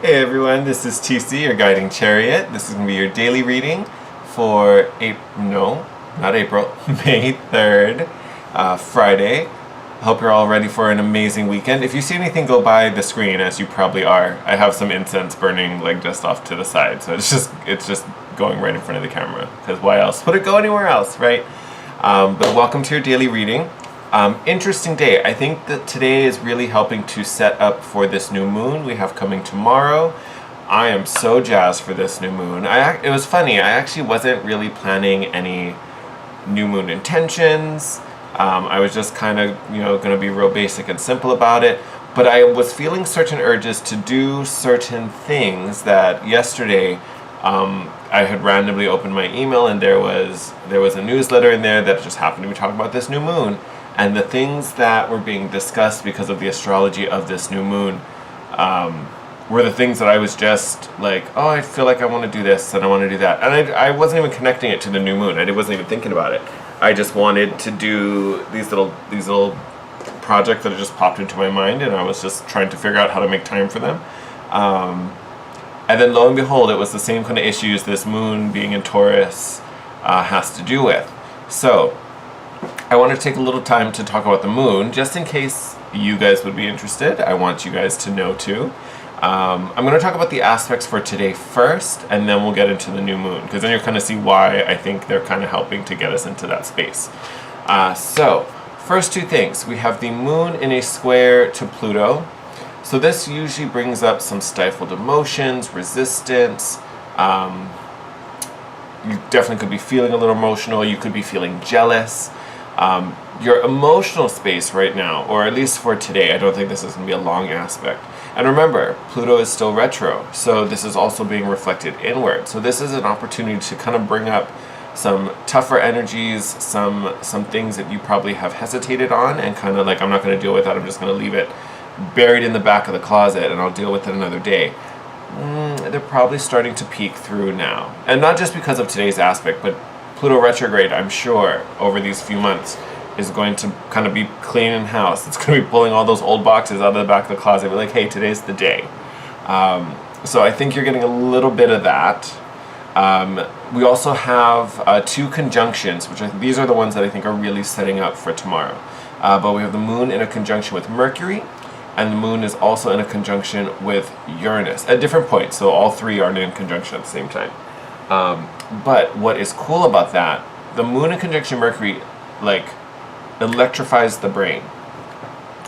Hey everyone, this is TC, your guiding chariot. This is going to be your daily reading for not April, May 3rd, Friday. I hope you're all ready for an amazing weekend. If you see anything go by the screen, as you probably are, I have some incense burning like just off to the side, so it's just going right in front of the camera, because why else would it go anywhere else, right? But welcome to your daily reading. Interesting day. I think that today is really helping to set up for this new moon we have coming tomorrow. I am so jazzed for this new moon. It was funny, I actually wasn't really planning any new moon intentions. I was just kind of, going to be real basic and simple about it. But I was feeling certain urges to do certain things that yesterday I had randomly opened my email and there was a newsletter in there that just happened to be talking about this new moon. And the things that were being discussed because of the astrology of this new moon were the things that I was just like, oh, I feel like I want to do this and I want to do that. And I wasn't even connecting it to the new moon. I wasn't even thinking about it. I just wanted to do these little projects that just popped into my mind, and I was just trying to figure out how to make time for them. And then lo and behold, it was the same kind of issues this moon being in Taurus has to do with. So I want to take a little time to talk about the moon, just in case you guys would be interested. I want you guys to know too. I'm going to talk about the aspects for today first, and then we'll get into the new moon, because then you'll kind of see why I think they're kind of helping to get us into that space. So, first two things. We have the moon in a square to Pluto. So this usually brings up some stifled emotions, resistance. You definitely could be feeling a little emotional. You could be feeling jealous. Your emotional space right now, or at least for today, I don't think this is going to be a long aspect. And remember, Pluto is still retro, so this is also being reflected inward. So this is an opportunity to kind of bring up some tougher energies, some things that you probably have hesitated on, and kind of like, I'm not going to deal with that, I'm just going to leave it buried in the back of the closet and I'll deal with it another day. They're probably starting to peek through now. And not just because of today's aspect, but Pluto retrograde, I'm sure, over these few months is going to kind of be cleaning house. It's going to be pulling all those old boxes out of the back of the closet. Be like, hey, today's the day. So I think you're getting a little bit of that. We also have two conjunctions, which these are the ones that I think are really setting up for tomorrow. But we have the moon in a conjunction with Mercury, and the moon is also in a conjunction with Uranus at different points. So all three are in conjunction at the same time. But what is cool about that, the moon in conjunction Mercury, like, electrifies the brain.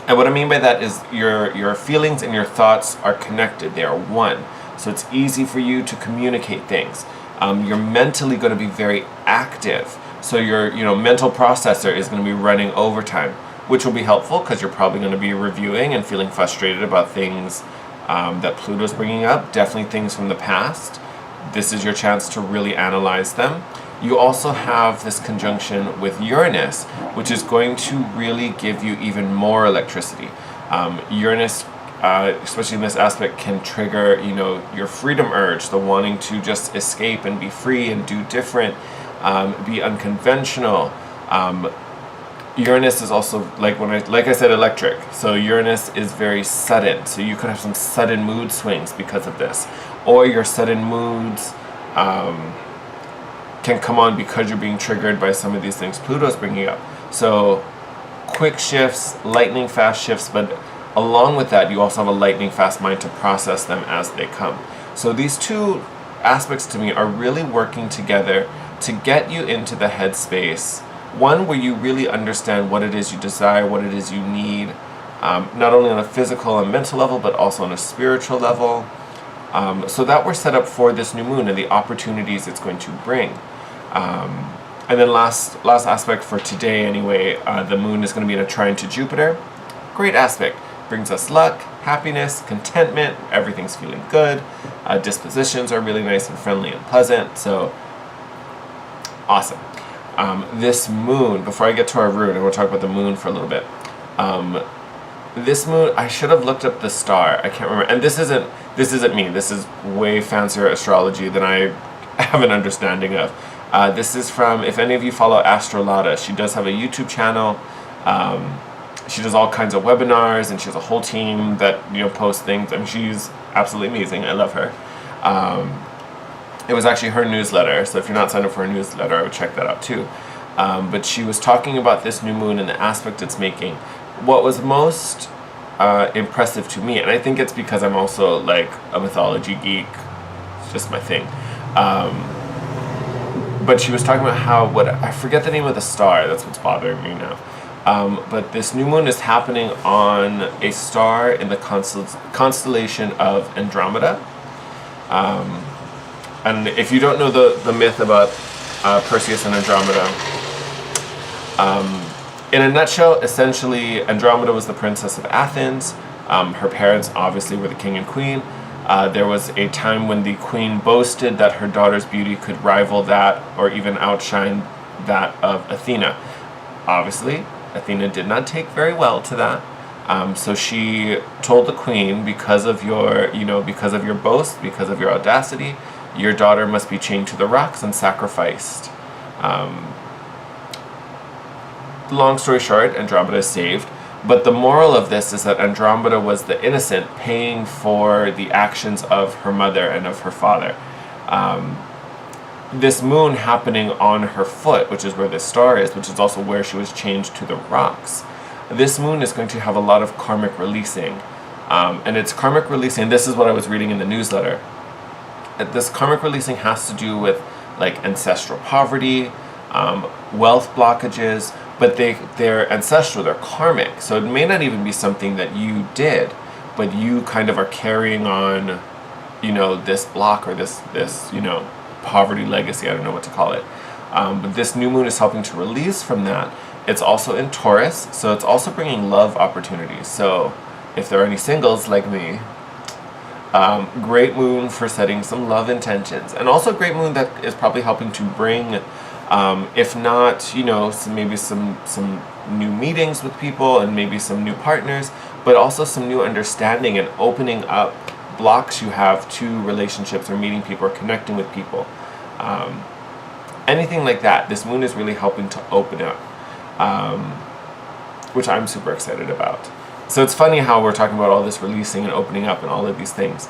And what I mean by that is your feelings and your thoughts are connected. They are one. So it's easy for you to communicate things. You're mentally going to be very active. So your mental processor is going to be running overtime, which will be helpful because you're probably going to be reviewing and feeling frustrated about things that Pluto's bringing up, definitely things from the past. This is your chance to really analyze them. You also have this conjunction with Uranus, which is going to really give you even more electricity. Uranus, especially in this aspect, can trigger, your freedom urge, the wanting to just escape and be free and do different, be unconventional. Uranus is also, like I said, electric. So Uranus is very sudden. So you could have some sudden mood swings because of this. Or your sudden moods can come on because you're being triggered by some of these things Pluto's bringing up. So quick shifts, lightning fast shifts, but along with that, you also have a lightning fast mind to process them as they come. So these two aspects to me are really working together to get you into the headspace, one where you really understand what it is you desire, what it is you need, not only on a physical and mental level, but also on a spiritual level. So that we're set up for this new moon and the opportunities it's going to bring. And then last aspect for today anyway, the moon is going to be in a trine to Jupiter. Great aspect. Brings us luck, happiness, contentment, everything's feeling good. Dispositions are really nice and friendly and pleasant. So awesome. This moon, before I get to our rune, I want to talk about the moon for a little bit. This moon, I should have looked up the star. I can't remember. And this isn't me. This is way fancier astrology than I have an understanding of. This is from, if any of you follow Astrolata, she does have a YouTube channel. she does all kinds of webinars, and she has a whole team that, you know, posts things. I mean, she's absolutely amazing. I love her. It was actually her newsletter, so if you're not signed up for her newsletter, I would check that out too. But she was talking about this new moon and the aspect it's making. What was most impressive to me, and I think it's because I'm also like a mythology geek, it's just my thing. But she was talking about how, I forget the name of the star, that's what's bothering me now. But this new moon is happening on a star in the constellation of Andromeda. And if you don't know the myth about Perseus and Andromeda, in a nutshell, essentially, Andromeda was the princess of Athens. Her parents obviously were the king and queen. There was a time when the queen boasted that her daughter's beauty could rival that or even outshine that of Athena. Obviously, Athena did not take very well to that. So she told the queen, because of your boast, because of your audacity, your daughter must be chained to the rocks and sacrificed. Long story short, Andromeda is saved. But the moral of this is that Andromeda was the innocent paying for the actions of her mother and of her father. This moon happening on her foot, which is where this star is, which is also where she was chained to the rocks. This moon is going to have a lot of karmic releasing. And it's karmic releasing, this is what I was reading in the newsletter. This karmic releasing has to do with like ancestral poverty, wealth blockages, but they're ancestral, they're karmic. So it may not even be something that you did, but you kind of are carrying on, you know, this block or this you know, poverty legacy, I don't know what to call it. But this new moon is helping to release from that. It's also in Taurus, so it's also bringing love opportunities. So if there are any singles like me, great moon for setting some love intentions. And also great moon that is probably helping to bring, if not, you know, maybe some new meetings with people and maybe some new partners, but also some new understanding and opening up blocks you have to relationships or meeting people or connecting with people. Anything like that, this moon is really helping to open up, which I'm super excited about. So it's funny how we're talking about all this releasing and opening up and all of these things.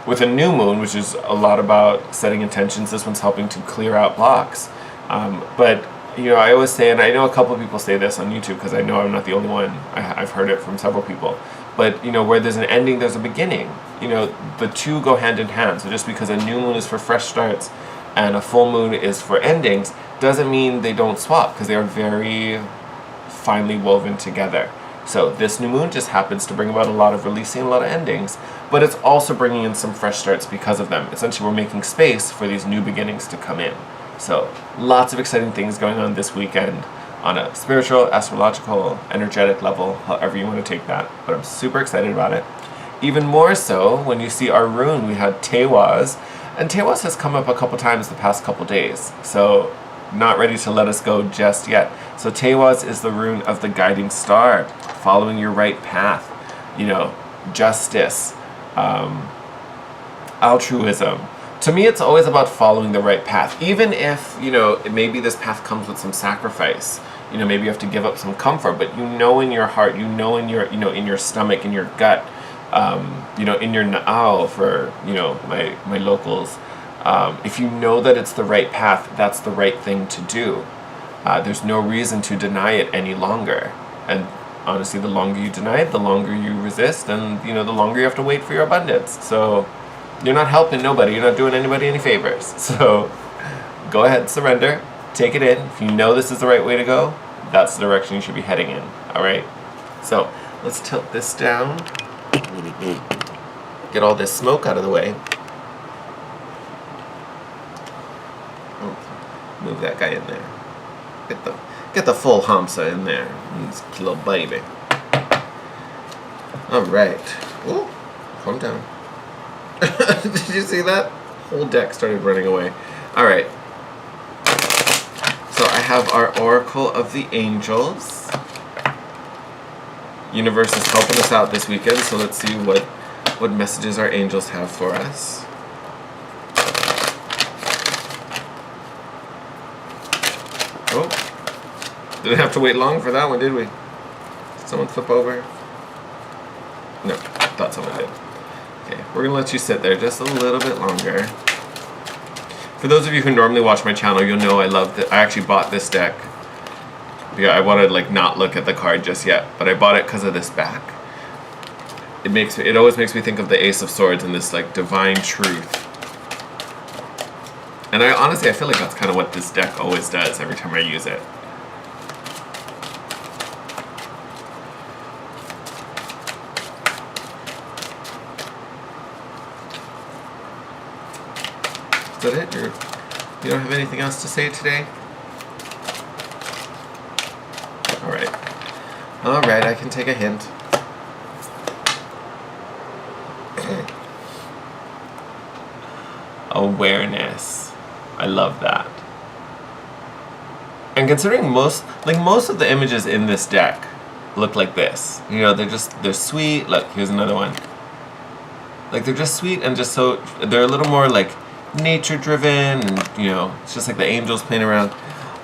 With a new moon, which is a lot about setting intentions, this one's helping to clear out blocks. But, you know, I always say, and I know a couple of people say this on YouTube because I know I'm not the only one, I've heard it from several people, but, you know, where there's an ending, there's a beginning. You know, the two go hand in hand. So just because a new moon is for fresh starts and a full moon is for endings, doesn't mean they don't swap, because they are very finely woven together. So this new moon just happens to bring about a lot of releasing, a lot of endings, but it's also bringing in some fresh starts because of them. Essentially, we're making space for these new beginnings to come in. So lots of exciting things going on this weekend on a spiritual, astrological, energetic level, however you want to take that. But I'm super excited about it. Even more so when you see our rune, we had Taurus, and Taurus has come up a couple times the past couple days. So not ready to let us go just yet. So Taurus is the rune of the guiding star, following your right path, you know, justice, altruism. To me, it's always about following the right path, even if, you know, maybe this path comes with some sacrifice. You know, maybe you have to give up some comfort, but you know in your heart, you know in your, you know, in your stomach, in your gut, you know, in your na'au for, you know, my locals. If you know that it's the right path, that's the right thing to do. There's no reason to deny it any longer. And honestly, the longer you deny it, the longer you resist, and, you know, the longer you have to wait for your abundance. So you're not helping nobody. You're not doing anybody any favors. So go ahead, surrender, take it in. If you know this is the right way to go, that's the direction you should be heading in. All right. So let's tilt this down. Get all this smoke out of the way. Move that guy in there. Get the full Hamsa in there. This little baby. All right. Ooh, calm down. Did you see that? Whole deck started running away. All right. So I have our Oracle of the Angels. Universe is helping us out this weekend, so let's see what messages our angels have for us. Oh, didn't have to wait long for that one, did we? Someone flip over? No, I thought someone did. Okay, we're gonna let you sit there just a little bit longer. For those of you who normally watch my channel, you'll know I love that. I actually bought this deck. Yeah, I want to like not look at the card just yet, but I bought it because of this back. It always makes me think of the Ace of Swords and this like divine truth. And honestly I feel like that's kind of what this deck always does every time I use it. Is that it? You don't have anything else to say today? Alright, I can take a hint. Awareness. I love that. And considering most of the images in this deck look like this. You know, they're sweet. Look, here's another one. Like, they're just sweet and just so, they're a little more like nature driven, and you know, it's just like the angels playing around.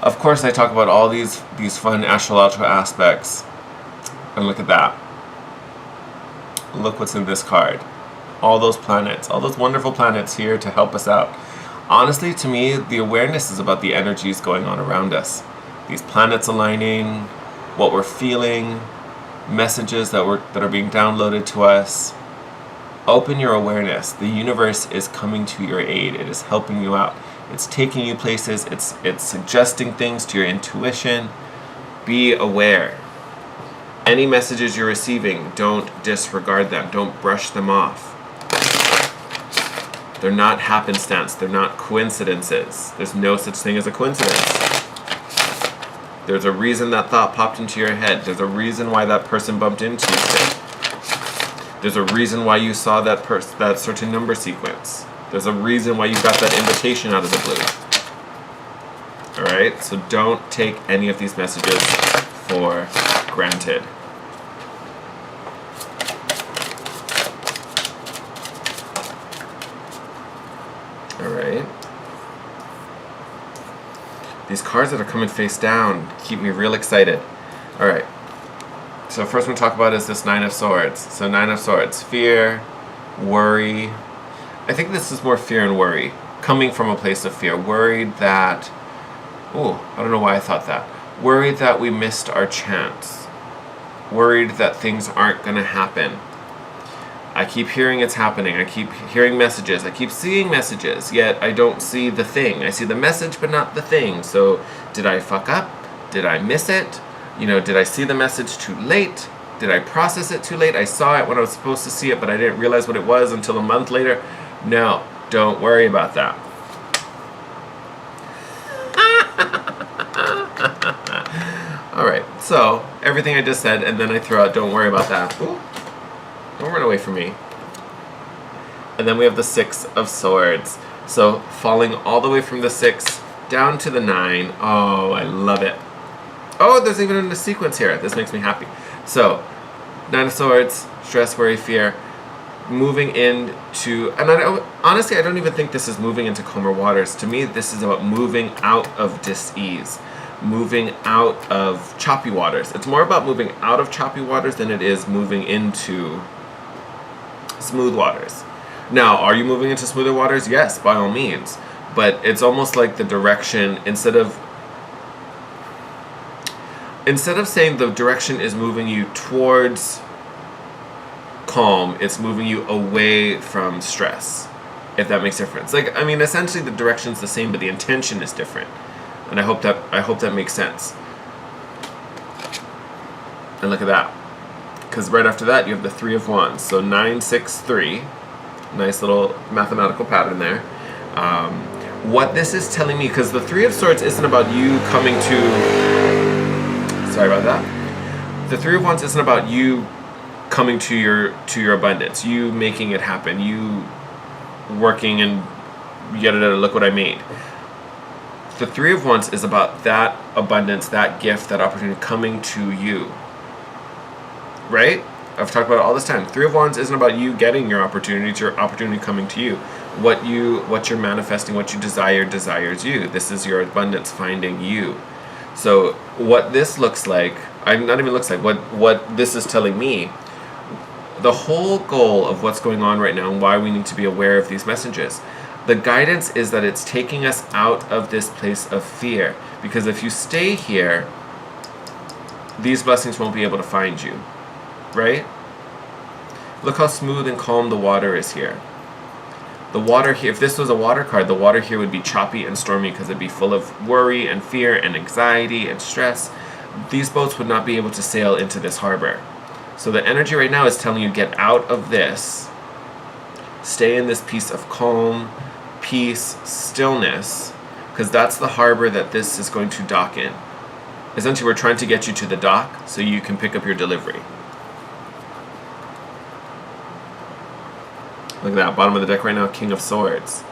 Of course I talk about all these fun astrological aspects. And look at that. Look what's in this card. All those planets, all those wonderful planets here to help us out. Honestly, to me, the awareness is about the energies going on around us. These planets aligning, what we're feeling, messages that are being downloaded to us. Open your awareness. The universe is coming to your aid. It is helping you out. It's taking you places. It's suggesting things to your intuition. Be aware. Any messages you're receiving, don't disregard them. Don't brush them off. They're not happenstance. They're not coincidences. There's no such thing as a coincidence. There's a reason that thought popped into your head. There's a reason why that person bumped into you today. There's a reason why you saw that certain number sequence. There's a reason why you got that invitation out of the blue. Alright? So don't take any of these messages for granted. Alright. These cards that are coming face down keep me real excited. Alright. So first one to talk about is this Nine of Swords. So Nine of Swords. Fear, worry. I think this is more fear and worry. Coming from a place of fear. Worried that... Oh, I don't know why I thought that. Worried that we missed our chance. Worried that things aren't going to happen. I keep hearing it's happening. I keep hearing messages. I keep seeing messages, yet I don't see the thing. I see the message, but not the thing. So, did I fuck up? Did I miss it? You know, did I see the message too late? Did I process it too late? I saw it when I was supposed to see it, but I didn't realize what it was until a month later. No, don't worry about that. Alright, so everything I just said, and then I throw out, don't worry about that. Ooh, don't run away from me. And then we have the Six of Swords. So falling all the way from the 6 down to the 9. Oh, I love it. Oh, there's even a sequence here. This makes me happy. So, Nine of Swords, stress, worry, fear. Moving into, and honestly, I don't even think this is moving into calmer waters. To me, this is about moving out of dis-ease. Moving out of choppy waters. It's more about moving out of choppy waters than it is moving into smooth waters. Now, are you moving into smoother waters? Yes, by all means. But it's almost like the direction, instead of saying the direction is moving you towards calm, it's moving you away from stress, if that makes a difference. Like, I mean, essentially the direction's the same, but the intention is different. And I hope that makes sense. And look at that. Because right after that, you have the Three of Wands. So 9, 6, 3. Nice little mathematical pattern there. What this is telling me, because the Three of Swords isn't about you coming to... Sorry about that. The Three of Wands isn't about you coming to your abundance. You making it happen. You working and yada, look what I made. The Three of Wands is about that abundance, that gift, that opportunity coming to you. Right? I've talked about it all this time. Three of Wands isn't about you getting your opportunity, it's your opportunity coming to you. What you're manifesting, what you desire, desires you. This is your abundance finding you. So what this looks like not even looks like, what this is telling me. The whole goal of what's going on right now and why we need to be aware of these messages, the guidance is that it's taking us out of this place of fear. Because if you stay here, these blessings won't be able to find you, right? Look how smooth and calm the water is here. The water here, if this was a water card, the water here would be choppy and stormy because it'd be full of worry and fear and anxiety and stress. These boats would not be able to sail into this harbor. So the energy right now is telling you, get out of this. Stay in this piece of calm, peace, stillness, because that's the harbor that this is going to dock in. Essentially, we're trying to get you to the dock so you can pick up your delivery. Look at that, bottom of the deck right now, King of Swords.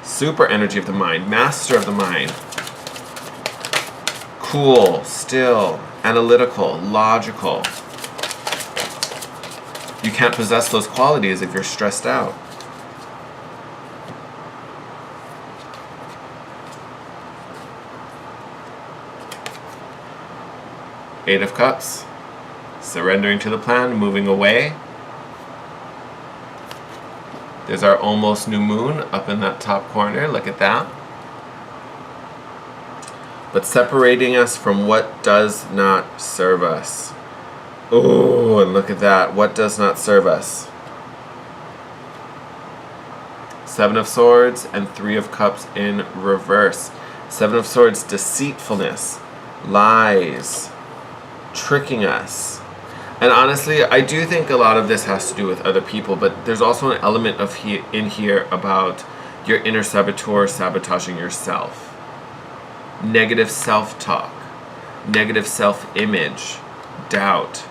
Super energy of the mind, master of the mind. Cool, still, analytical, logical. You can't possess those qualities if you're stressed out. Eight of Cups. Surrendering to the plan, moving away. There's our almost new moon up in that top corner. Look at that. But separating us from what does not serve us. Oh, and look at that. What does not serve us? Seven of Swords and Three of Cups in reverse. Seven of Swords, deceitfulness, lies, tricking us. And honestly, I do think a lot of this has to do with other people, but there's also an element of in here about your inner saboteur sabotaging yourself. Negative self-talk, negative self-image, doubt.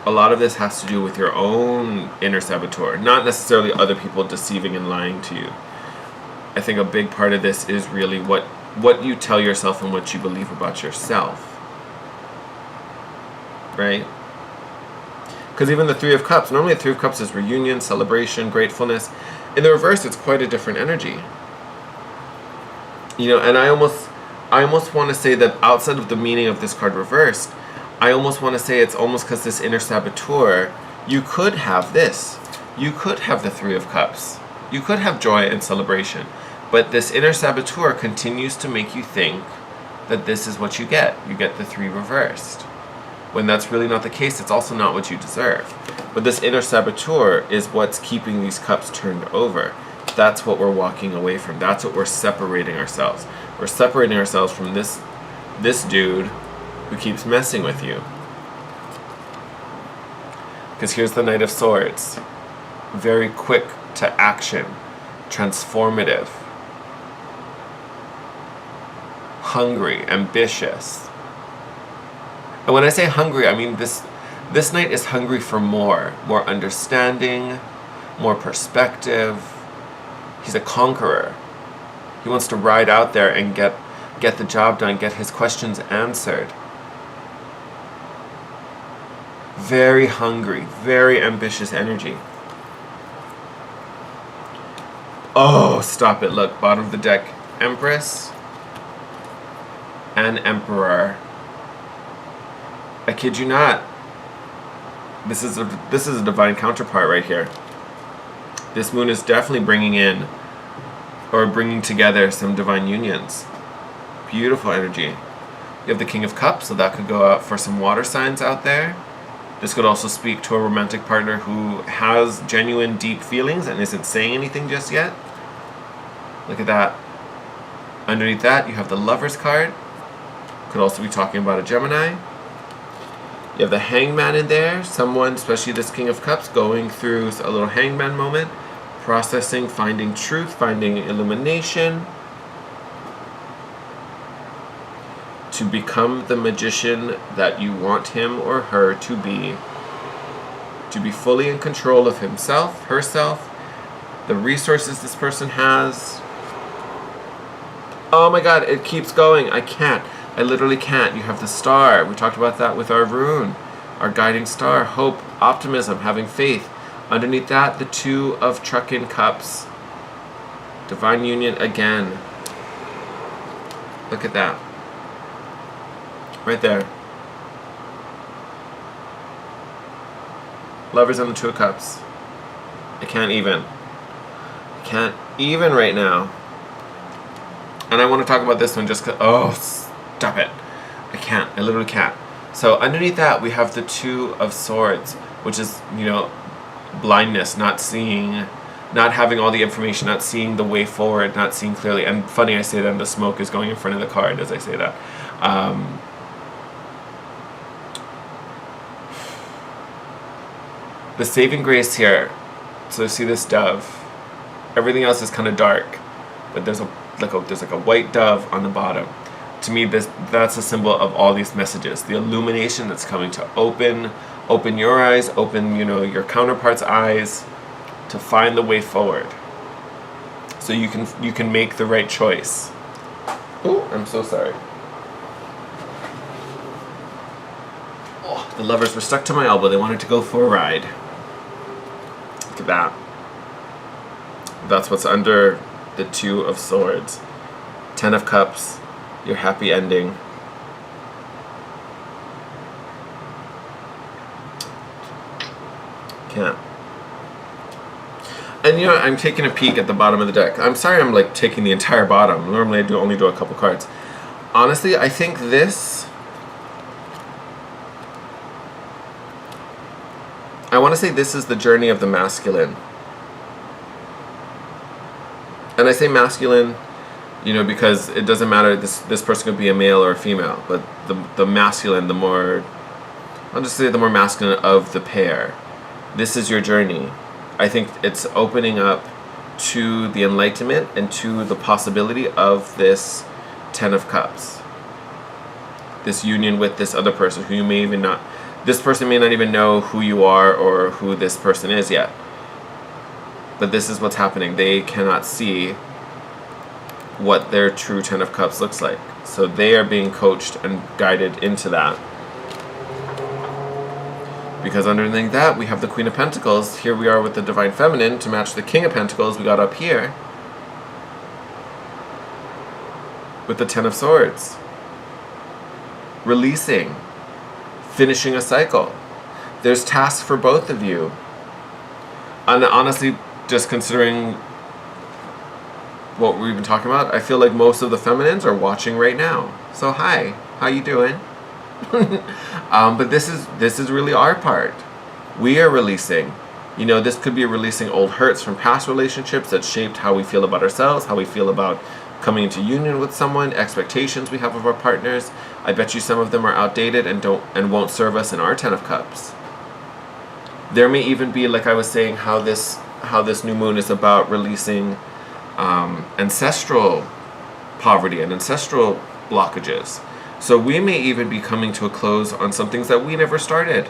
A lot of this has to do with your own inner saboteur, not necessarily other people deceiving and lying to you. I think a big part of this is really what you tell yourself and what you believe about yourself. Right? Because even the Three of Cups, normally the Three of Cups is reunion, celebration, gratefulness. In the reverse, it's quite a different energy. You know, and I almost want to say that outside of the meaning of this card reversed, I almost want to say it's almost because this inner saboteur, you could have this. You could have the Three of Cups. You could have joy and celebration. But this inner saboteur continues to make you think that this is what you get. You get the three reversed. When that's really not the case, it's also not what you deserve. But this inner saboteur is what's keeping these cups turned over. That's what we're walking away from. That's what we're separating ourselves. We're separating ourselves from this dude who keeps messing with you. Because here's the Knight of Swords. Very quick to action. Transformative. Hungry. Ambitious. And when I say hungry, I mean this knight is hungry for more understanding, more perspective. He's a conqueror. He wants to ride out there and get the job done, get his questions answered. Very hungry, very ambitious energy. Oh, stop it. Look, bottom of the deck, Empress and Emperor. I kid you not. This is a divine counterpart right here. This moon is definitely bringing in or bringing together some divine unions. Beautiful energy. You have the King of Cups, so that could go out for some water signs out there. This could also speak to a romantic partner who has genuine, deep feelings and isn't saying anything just yet. Look at that. Underneath that, you have the Lovers card. Could also be talking about a Gemini. You have the Hangman in there. Someone, especially this King of Cups, going through a little Hangman moment. Processing, finding truth, finding illumination. To become the magician that you want him or her to be. To be fully in control of himself, herself, the resources this person has. Oh my god, it keeps going. I can't. I literally can't. You have the star. We talked about that with our rune. Our guiding star. Hope, optimism, having faith. Underneath that, the Two of Truckin' Cups. Divine union again. Look at that. right there. Lovers and the Two of Cups. I can't even. I can't even right now. And I want to talk about this one just because, oh, stop it. I can't. I literally can't. So underneath that, we have the Two of Swords, which is, you know, blindness, not seeing, not having all the information, not seeing the way forward, not seeing clearly. And funny I say that, and the smoke is going in front of the card as I say that. The saving grace here, so see this dove. Everything else is kind of dark, but there's like a white dove on the bottom. To me, that's a symbol of all these messages. The illumination that's coming to open your eyes, open, you know, your counterpart's eyes, to find the way forward. So you can make the right choice. Oh, I'm so sorry. Oh, the lovers were stuck to my elbow. They wanted to go for a ride. Look at that. That's what's under the Two of Swords. Ten of Cups. Your happy ending. Can't. And you know, I'm taking a peek at the bottom of the deck. I'm sorry I'm like taking the entire bottom. Normally I only do a couple cards. Honestly, I think this... I want to say this is the journey of the masculine. And I say masculine, you know, because it doesn't matter, this person could be a male or a female, but the masculine, the more, I'll just say the more masculine of the pair. This is your journey. I think it's opening up to the enlightenment and to the possibility of this Ten of Cups. This union with this other person who you may even not, this person may not even know who you are or who this person is yet. But this is what's happening. They cannot see what their true Ten of Cups looks like. So they are being coached and guided into that. Because underneath that, we have the Queen of Pentacles. Here we are with the Divine Feminine to match the King of Pentacles we got up here. With the Ten of Swords. Releasing. Finishing a cycle. There's tasks for both of you. And honestly, just considering what we've been talking about, I feel like most of the feminines are watching right now. So hi, how you doing? But this is really our part. We are releasing. You know, this could be releasing old hurts from past relationships that shaped how we feel about ourselves, how we feel about coming into union with someone, expectations we have of our partners. I bet you some of them are outdated and won't serve us in our Ten of Cups. There may even be, like I was saying, how this new moon is about releasing ancestral poverty and ancestral blockages. So we may even be coming to a close on some things that we never started,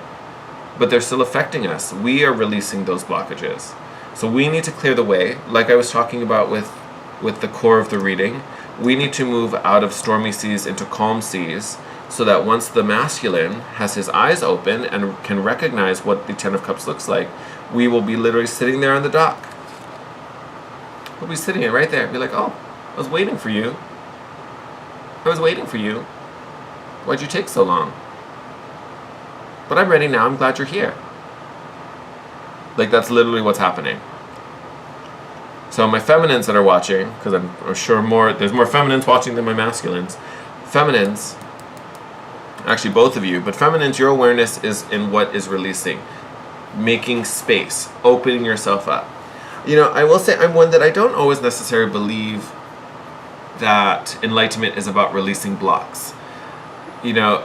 but they're still affecting us. We are releasing those blockages. So we need to clear the way, like I was talking about with the core of the reading. We need to move out of stormy seas into calm seas, so that once the masculine has his eyes open and can recognize what the Ten of Cups looks like, we will be literally sitting there on the dock. We'll be sitting there right there. Be like, oh, I was waiting for you. I was waiting for you. Why'd you take so long? But I'm ready now. I'm glad you're here. Like, that's literally what's happening. So my feminines that are watching, because I'm sure there's more feminines watching than my masculines. Feminines, actually both of you, but feminines, your awareness is in what is releasing. Making space, opening yourself up. You know, I will say I'm one that I don't always necessarily believe that enlightenment is about releasing blocks. You know,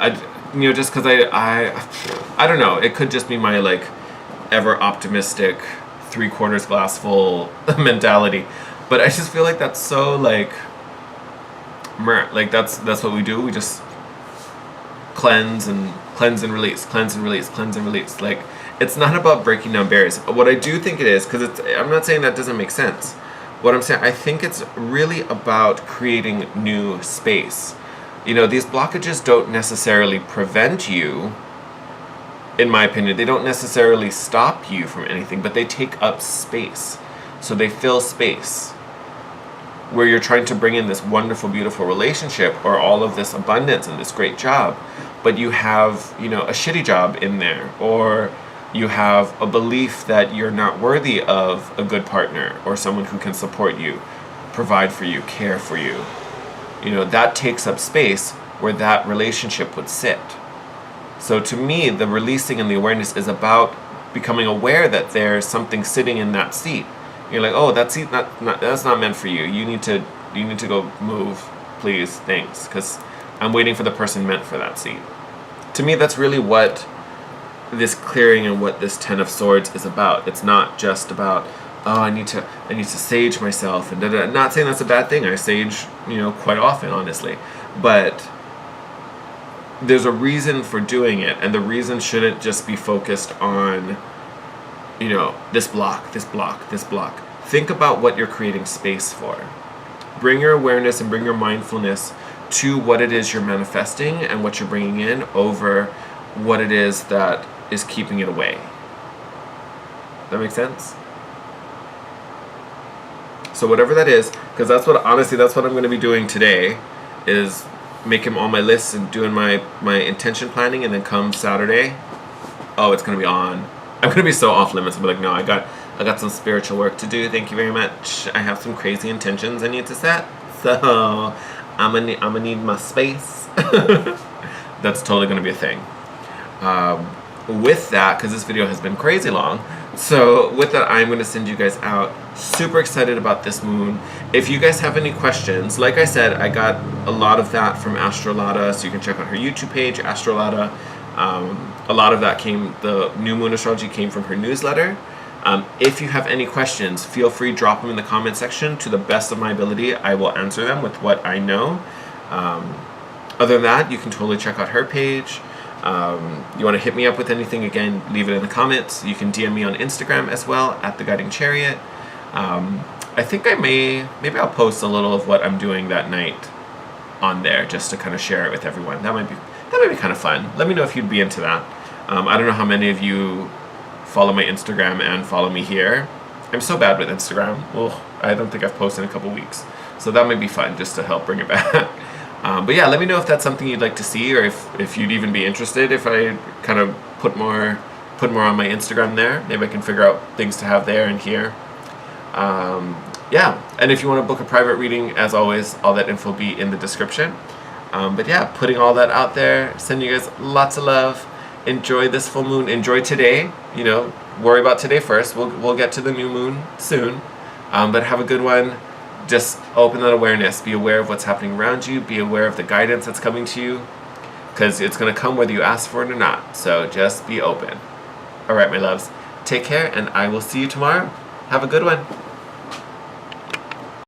just because I don't know, it could just be my like ever optimistic 3/4 glass full mentality, but I just feel like that's so like that's what we do. We just cleanse and release, cleanse and release, cleanse and release. Like, it's not about breaking down barriers. What I do think it is, because I'm not saying that doesn't make sense. What I'm saying, I think it's really about creating new space. You know, these blockages don't necessarily prevent you, in my opinion. They don't necessarily stop you from anything, but they take up space. So they fill space. where you're trying to bring in this wonderful, beautiful relationship or all of this abundance and this great job, but you have, you know, a shitty job in there, or you have a belief that you're not worthy of a good partner or someone who can support you, provide for you, care for you. You know, that takes up space where that relationship would sit. So to me, the releasing and the awareness is about becoming aware that there's something sitting in that seat. You're like, oh, that seat, that's not meant for you. You need to go move, please, thanks, because I'm waiting for the person meant for that seat. To me, that's really what this clearing and what this Ten of Swords is about. It's not just about, oh, I need to sage myself and da-da. Not saying that's a bad thing. I sage, you know, quite often, honestly, but there's a reason for doing it, and the reason shouldn't just be focused on, you know, this block, this block, this block. Think about what you're creating space for. Bring your awareness and bring your mindfulness to what it is you're manifesting and what you're bringing in over what it is that is keeping it away. That makes sense? So whatever that is, because that's what I'm going to be doing today, is making all my lists and doing my intention planning, and then come Saturday, oh, it's going to be on. I'm going to be so off limits. I'll be like, no, I got some spiritual work to do. Thank you very much. I have some crazy intentions I need to set. So I'm gonna need my space. That's totally going to be a thing. With that, because this video has been crazy long, so with that, I'm going to send you guys out. Super excited about this moon. If you guys have any questions, like I said, I got a lot of that from Astrolata, so you can check out her YouTube page, Astrolata. A lot of that the new moon astrology came from her newsletter. If you have any questions, feel free to drop them in the comment section. To the best of my ability, I will answer them with what I know. Other than that, you can totally check out her page. You want to hit me up with anything, again, leave it in the comments. You can DM me on Instagram as well, at The Guiding Chariot. I think maybe I'll post a little of what I'm doing that night on there, just to kind of share it with everyone. That might be kind of fun. Let me know if you'd be into that. I don't know how many of you follow my Instagram and follow me here. I'm so bad with Instagram. Well, I don't think I've posted in a couple weeks. So that might be fun, just to help bring it back. But yeah, let me know if that's something you'd like to see, or if you'd even be interested if I kind of put more on my Instagram there. Maybe I can figure out things to have there and here. Yeah, and if you want to book a private reading, as always, all that info will be in the description. But yeah, putting all that out there, sending you guys lots of love. Enjoy this full moon. Enjoy today. You know, worry about today first. We'll get to the new moon soon. But have a good one. Just open that awareness. Be aware of what's happening around you. Be aware of the guidance that's coming to you, because it's going to come whether you ask for it or not. So just be open. All right, my loves. Take care, and I will see you tomorrow. Have a good one.